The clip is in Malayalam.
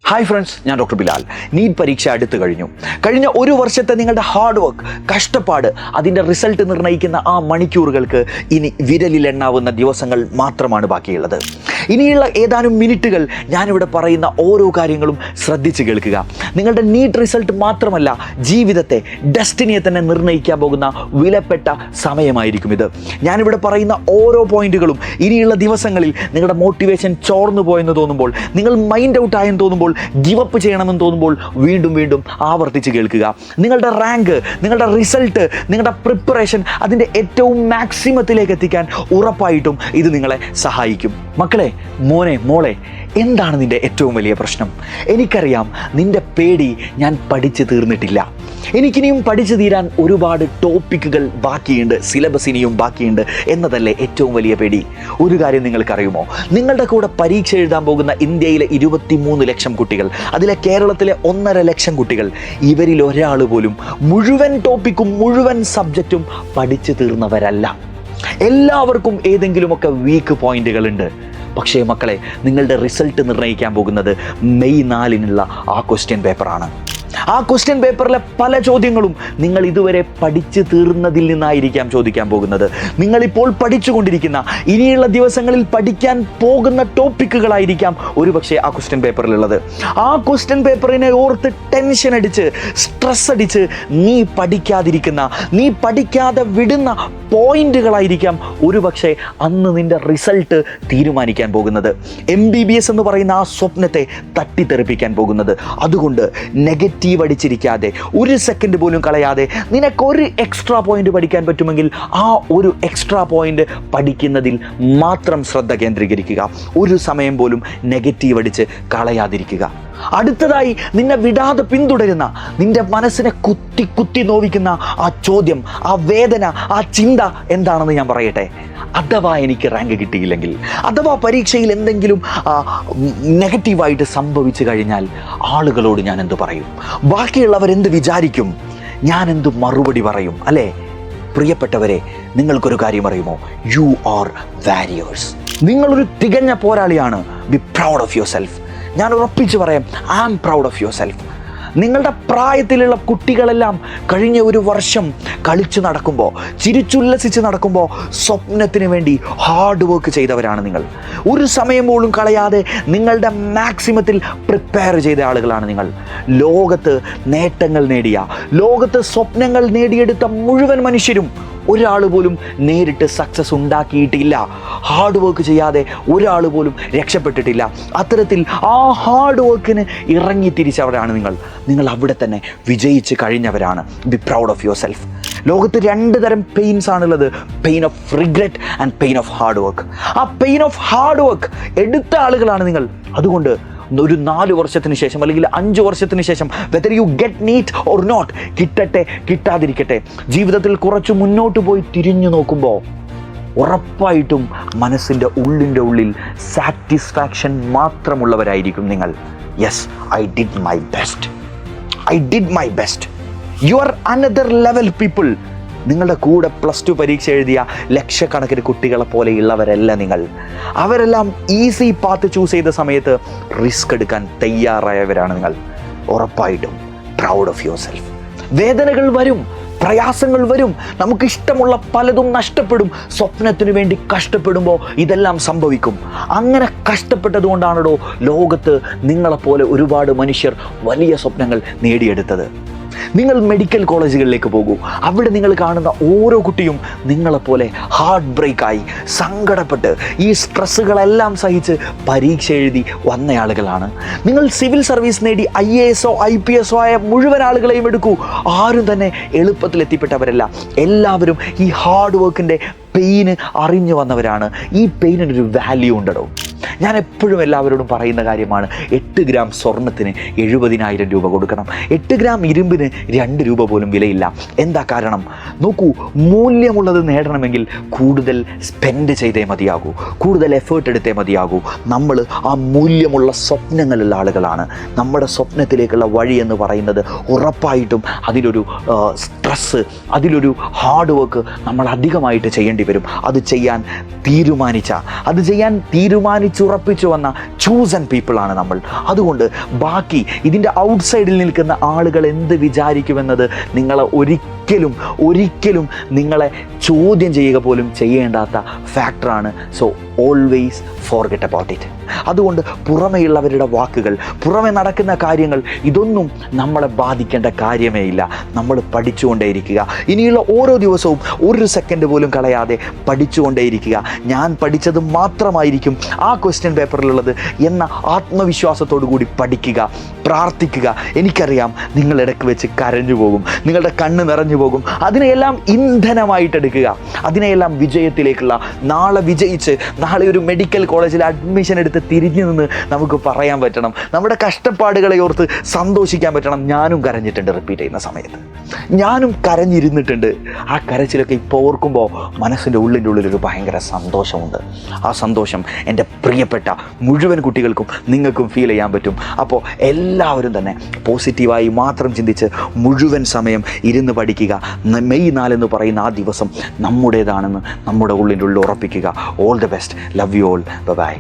ഹായ് ഫ്രണ്ട്സ്, ഞാൻ ഡോക്ടർ ബിലാൽ. നീറ്റ് പരീക്ഷ അടുത്ത് കഴിഞ്ഞ ഒരു വർഷത്തെ നിങ്ങളുടെ ഹാർഡ് വർക്ക്, കഷ്ടപ്പാട്, അതിൻ്റെ റിസൾട്ട് നിർണ്ണയിക്കുന്ന ആ മണിക്കൂറുകൾക്ക് ഇനി വിരലിലെണ്ണാവുന്ന ദിവസങ്ങൾ മാത്രമാണ് ബാക്കിയുള്ളത്. ഇനിയുള്ള ഏതാനും മിനിറ്റുകൾ ഞാനിവിടെ പറയുന്ന ഓരോ കാര്യങ്ങളും ശ്രദ്ധിച്ച് കേൾക്കുക. നിങ്ങളുടെ നീറ്റ് റിസൾട്ട് മാത്രമല്ല, ജീവിതത്തെ, ഡെസ്റ്റിനിയെ തന്നെ നിർണ്ണയിക്കാൻ പോകുന്ന വിലപ്പെട്ട സമയമായിരിക്കും ഇത്. ഞാനിവിടെ പറയുന്ന ഓരോ പോയിന്റുകളും ഇനിയുള്ള ദിവസങ്ങളിൽ നിങ്ങളുടെ മോട്ടിവേഷൻ ചോർന്നു പോയെന്ന് തോന്നുമ്പോൾ, നിങ്ങൾ മൈൻഡ് ഔട്ട് ആയെന്ന് തോന്നുമ്പോൾ, ഗിവപ്പ് ചെയ്യണമെന്ന് തോന്നുമ്പോൾ വീണ്ടും വീണ്ടും ആവർത്തിച്ച് കേൾക്കുക. നിങ്ങളുടെ റാങ്ക്, നിങ്ങളുടെ റിസൾട്ട്, നിങ്ങളുടെ പ്രിപ്പറേഷൻ അതിൻ്റെ ഏറ്റവും മാക്സിമത്തിലേക്ക് എത്തിക്കാൻ ഉറപ്പായിട്ടും ഇത് നിങ്ങളെ സഹായിക്കും. മക്കളെ, മോനെ, മോളെ, എന്താണ് നിൻ്റെ ഏറ്റവും വലിയ പ്രശ്നം? എനിക്കറിയാം, നിൻ്റെ പേടി ഞാൻ പഠിച്ചു തീർന്നിട്ടില്ല, എനിക്കിനിയും പഠിച്ചു തീരാൻ ഒരുപാട് ടോപ്പിക്കുകൾ ബാക്കിയുണ്ട്, സിലബസ് ഇനിയും ബാക്കിയുണ്ട് എന്നതല്ലേ ഏറ്റവും വലിയ പേടി. ഒരു കാര്യം നിങ്ങൾക്കറിയുമോ? നിങ്ങളുടെ കൂടെ പരീക്ഷ എഴുതാൻ പോകുന്ന ഇന്ത്യയിലെ 23 ലക്ഷം കുട്ടികൾ, അതിലെ കേരളത്തിലെ 1.5 ലക്ഷം കുട്ടികൾ, ഇവരിൽ ഒരാൾ പോലും മുഴുവൻ ടോപ്പിക്കും മുഴുവൻ സബ്ജക്റ്റും പഠിച്ചു തീർന്നവരല്ല. എല്ലാവർക്കും ഏതെങ്കിലുമൊക്കെ വീക്ക് പോയിന്റുകളുണ്ട്. പക്ഷേ മക്കളെ, നിങ്ങളുടെ റിസൾട്ട് നിർണ്ണയിക്കാൻ പോകുന്നത് മെയ് 4-നുള്ള ആ ക്വസ്റ്റ്യൻ പേപ്പറാണ്. ആ ക്വസ്റ്റ്യൻ പേപ്പറിലെ പല ചോദ്യങ്ങളും നിങ്ങൾ ഇതുവരെ പഠിച്ചു തീർന്നതിൽ നിന്നായിരിക്കാം ചോദിക്കാൻ പോകുന്നത്. നിങ്ങളിപ്പോൾ പഠിച്ചുകൊണ്ടിരിക്കുന്ന, ഇനിയുള്ള ദിവസങ്ങളിൽ പഠിക്കാൻ പോകുന്ന ടോപ്പിക്കുകളായിരിക്കാം ഒരുപക്ഷെ ആ ക്വസ്റ്റ്യൻ പേപ്പറിലുള്ളത്. ആ ക്വസ്റ്റ്യൻ പേപ്പറിനെ ഓർത്ത് ടെൻഷൻ അടിച്ച്, സ്ട്രെസ് അടിച്ച് നീ പഠിക്കാതിരിക്കുന്ന, നീ പഠിക്കാതെ വിടുന്ന പോയിന്റുകളായിരിക്കാം ഒരുപക്ഷെ അന്ന് നിന്റെ റിസൾട്ട് തീരുമാനിക്കാൻ പോകുന്നത്. MBBS എന്ന് പറയുന്ന ആ സ്വപ്നത്തെ തട്ടിത്തെറിപ്പിക്കാൻ പോകുന്നത്. അതുകൊണ്ട് നെഗറ്റീവ് അടിച്ചിരിക്കാതെ, ഒരു സെക്കൻഡ് പോലും കളയാതെ, നിനക്കൊരു എക്സ്ട്രാ പോയിന്റ് പഠിക്കാൻ പറ്റുമെങ്കിൽ ആ ഒരു എക്സ്ട്രാ പോയിന്റ് പഠിക്കുന്നതിൽ മാത്രം ശ്രദ്ധ കേന്ദ്രീകരിക്കുക. ഒരു സമയം പോലും നെഗറ്റീവ് അടിച്ച് കളയാതിരിക്കുക. അടുത്തതായി, നിന്നെ വിടാതെ പിന്തുടരുന്ന, നിന്റെ മനസ്സിനെ കുത്തി കുത്തി നോവിക്കുന്ന ആ ചോദ്യം, ആ വേദന, ആ ചിന്ത എന്താണെന്ന് ഞാൻ പറയട്ടെ. അഥവാ എനിക്ക് റാങ്ക് കിട്ടിയില്ലെങ്കിൽ, അഥവാ പരീക്ഷയിൽ എന്തെങ്കിലും നെഗറ്റീവായിട്ട് സംഭവിച്ചു കഴിഞ്ഞാൽ ആളുകളോട് ഞാൻ എന്ത് പറയും? ബാക്കിയുള്ളവരെന്ത് വിചാരിക്കും? ഞാൻ എന്ത് മറുപടി പറയും? അല്ലേ പ്രിയപ്പെട്ടവരെ, നിങ്ങൾക്കൊരു കാര്യം അറിയുമോ? You are warriors. നിങ്ങളൊരു തികഞ്ഞ പോരാളിയാണ്. Be proud of your self. ഞാൻ ഉറപ്പിച്ച് പറയാം, I am proud of your self. നിങ്ങളുടെ പ്രായത്തിലുള്ള കുട്ടികളെല്ലാം കഴിഞ്ഞ ഒരു വർഷം കളിച്ച് നടക്കുമ്പോൾ, ചിരിച്ചുല്ലസിച്ച് നടക്കുമ്പോൾ സ്വപ്നത്തിന് വേണ്ടി ഹാർഡ് വർക്ക് ചെയ്തവരാണ് നിങ്ങൾ. ഒരു സമയം പോലും കളയാതെ നിങ്ങളുടെ മാക്സിമത്തിൽ പ്രിപ്പയർ ചെയ്ത ആളുകളാണ് നിങ്ങൾ. ലോകത്ത് നേട്ടങ്ങൾ നേടിയ, ലോകത്ത് സ്വപ്നങ്ങൾ നേടിയെടുത്ത മുഴുവൻ മനുഷ്യരും ഒരാൾ പോലും നേരിട്ട് സക്സസ് ഉണ്ടാക്കിയിട്ടില്ല. ഹാർഡ് വർക്ക് ചെയ്യാതെ ഒരാൾ പോലും രക്ഷപ്പെട്ടിട്ടില്ല. അത്തരത്തിൽ ആ ഹാർഡ് വർക്കിന് ഇറങ്ങി തിരിച്ചവരാണ് നിങ്ങൾ. നിങ്ങൾ അവിടെ തന്നെ വിജയിച്ച് കഴിഞ്ഞവരാണ്. Be proud of your self. ലോകത്ത് 2 തരം പെയിൻസ് ആണുള്ളത്. Pain of regret and pain of hard work. ആ പെയിൻ ഓഫ് ഹാർഡ് വർക്ക് എടുത്ത ആളുകളാണ് നിങ്ങൾ. അതുകൊണ്ട് ഒരു 4 വർഷത്തിന് ശേഷം അല്ലെങ്കിൽ 5 വർഷത്തിന് ശേഷം, whether you get NEET or not, കിട്ടട്ടെ കിട്ടാതിരിക്കട്ടെ, ജീവിതത്തിൽ കുറച്ച് മുന്നോട്ട് പോയി തിരിഞ്ഞു നോക്കുമ്പോൾ ഉറപ്പായിട്ടും മനസ്സിൻ്റെ ഉള്ളിൽ സാറ്റിസ്ഫാക്ഷൻ മാത്രമുള്ളവരായിരിക്കും നിങ്ങൾ. Yes, I did my best. You are another level people. നിങ്ങളുടെ കൂടെ +2 പരീക്ഷ എഴുതിയ ലക്ഷക്കണക്കിന് കുട്ടികളെ പോലെയുള്ളവരല്ല നിങ്ങൾ. അവരെല്ലാം ഈസി പാത്ത് ചൂസ് ചെയ്ത സമയത്ത് റിസ്ക് എടുക്കാൻ തയ്യാറായവരാണ് നിങ്ങൾ. ഉറപ്പായിട്ടും പ്രൗഡ് ഓഫ് യുവർ സെൽഫ്. വേദനകൾ വരും, പ്രയാസങ്ങൾ വരും, നമുക്കിഷ്ടമുള്ള പലതും നഷ്ടപ്പെടും. സ്വപ്നത്തിനു വേണ്ടി കഷ്ടപ്പെടുമ്പോൾ ഇതെല്ലാം സംഭവിക്കും. അങ്ങനെ കഷ്ടപ്പെട്ടത് കൊണ്ടാണല്ലോ ലോകത്ത് നിങ്ങളെപ്പോലെ ഒരുപാട് മനുഷ്യർ വലിയ സ്വപ്നങ്ങൾ നേടിയെടുത്തത്. നിങ്ങൾ മെഡിക്കൽ കോളേജുകളിലേക്ക് പോകൂ. അവിടെ നിങ്ങൾ കാണുന്ന ഓരോ കുട്ടിയും നിങ്ങളെപ്പോലെ ഹാർട്ട് ബ്രേക്കായി, സങ്കടപ്പെട്ട്, ഈ സ്ട്രെസ്സുകളെല്ലാം സഹിച്ച് പരീക്ഷ എഴുതി വന്ന ആളുകളാണ്. നിങ്ങൾ സിവിൽ സർവീസ് നേടി IAS IPS ആയ മുഴുവൻ ആളുകളെയും എടുക്കൂ. ആരും തന്നെ എളുപ്പത്തിൽ എത്തിപ്പെട്ടവരല്ല. എല്ലാവരും ഈ ഹാർഡ് വർക്കിൻ്റെ പെയിന് അറിഞ്ഞു വന്നവരാണ്. ഈ പെയിനിനൊരു വാല്യൂ ഉണ്ടോ? ഞാൻ എപ്പോഴും എല്ലാവരോടും പറയുന്ന കാര്യമാണ്, 8 ഗ്രാം സ്വർണത്തിന് 70,000 രൂപ കൊടുക്കണം. 8 ഗ്രാം ഇരുമ്പിന് 2 രൂപ പോലും വിലയില്ല. എന്താ കാരണം? നോക്കൂ, മൂല്യമുള്ളത് നേടണമെങ്കിൽ കൂടുതൽ സ്പെൻഡ് ചെയ്തേ മതിയാകൂ, കൂടുതൽ എഫേർട്ട് എടുത്തേ മതിയാകൂ. നമ്മൾ ആ മൂല്യമുള്ള സ്വപ്നങ്ങളുള്ള ആളുകളാണ്. നമ്മുടെ സ്വപ്നത്തിലേക്കുള്ള വഴി എന്ന് പറയുന്നത് ഉറപ്പായിട്ടും അതിലൊരു സ്ട്രെസ്സ്, അതിലൊരു ഹാർഡ് വർക്ക് നമ്മൾ അധികമായിട്ട് ചെയ്യേണ്ടി വരും. അത് ചെയ്യാൻ തീരുമാനിച്ച പഠിച്ചുറപ്പിച്ചു വന്ന ചൂസൺ പീപ്പിളാണ് നമ്മൾ. അതുകൊണ്ട് ബാക്കി ഇതിൻ്റെ ഔട്ട്സൈഡിൽ നിൽക്കുന്ന ആളുകൾ എന്ത് വിചാരിക്കുമെന്നത് നിങ്ങളെ ഒരിക്കലും നിങ്ങളെ ചോദ്യം ചെയ്യുക പോലും ചെയ്യേണ്ടാത്ത ഫാക്ടറാണ്. So always forget about it. അതുകൊണ്ട് പുറമെയുള്ളവരുടെ വാക്കുകൾ, പുറമെ നടക്കുന്ന കാര്യങ്ങൾ, ഇതൊന്നും നമ്മളെ ബാധിക്കേണ്ട കാര്യമേ ഇല്ല. നമ്മൾ പഠിച്ചുകൊണ്ടേയിരിക്കുക. ഇനിയുള്ള ഓരോ ദിവസവും ഒരു സെക്കൻഡ് പോലും കളയാതെ പഠിച്ചുകൊണ്ടേയിരിക്കുക. ഞാൻ പഠിച്ചത് മാത്രമായിരിക്കും ആ ക്വസ്റ്റ്യൻ പേപ്പറിലുള്ളത് എന്ന ആത്മവിശ്വാസത്തോടു കൂടി പഠിക്കുക, പ്രാർത്ഥിക്കുക. എനിക്കറിയാം നിങ്ങൾ ഇടയ്ക്ക് വെച്ച് കരഞ്ഞു പോകും, നിങ്ങളുടെ കണ്ണ് നിറഞ്ഞു പോകും. അതിനെയെല്ലാം ഇന്ധനമായിട്ടെടുക്കുക. അതിനെയെല്ലാം വിജയത്തിലേക്കുള്ള, നാളെ വിജയിച്ച് നാളെ ഒരു മെഡിക്കൽ കോളേജിൽ അഡ്മിഷൻ എടുത്ത് തിരിഞ്ഞു നിന്ന് നമുക്ക് പറയാൻ പറ്റണം, നമ്മുടെ കഷ്ടപ്പാടുകളെ ഓർത്ത് സന്തോഷിക്കാൻ പറ്റണം. ഞാനും കരഞ്ഞിട്ടുണ്ട്, റിപ്പീറ്റ് ചെയ്യുന്ന സമയത്ത് ഞാനും കരഞ്ഞിരുന്നിട്ടുണ്ട്. ആ കരച്ചിലൊക്കെ ഇപ്പോൾ ഓർക്കുമ്പോൾ മനസ്സിൻ്റെ ഉള്ളിലൊരു ഭയങ്കര സന്തോഷമുണ്ട്. ആ സന്തോഷം എൻ്റെ പ്രിയപ്പെട്ട മുഴുവൻ കുട്ടികൾക്കും നിങ്ങൾക്കും ഫീൽ ചെയ്യാൻ പറ്റും. അപ്പോൾ എല്ലാവരും തന്നെ പോസിറ്റീവായി മാത്രം ചിന്തിച്ച് മുഴുവൻ സമയം ഇരുന്ന് പഠിക്കുക. മെയ് 4 എന്ന് പറയുന്ന ആ ദിവസം നമ്മുടേതാണെന്ന് നമ്മുടെ ഉള്ളിൻ്റെ ഉള്ളിൽ ഉറപ്പിക്കുക. All the best. Love you all. By.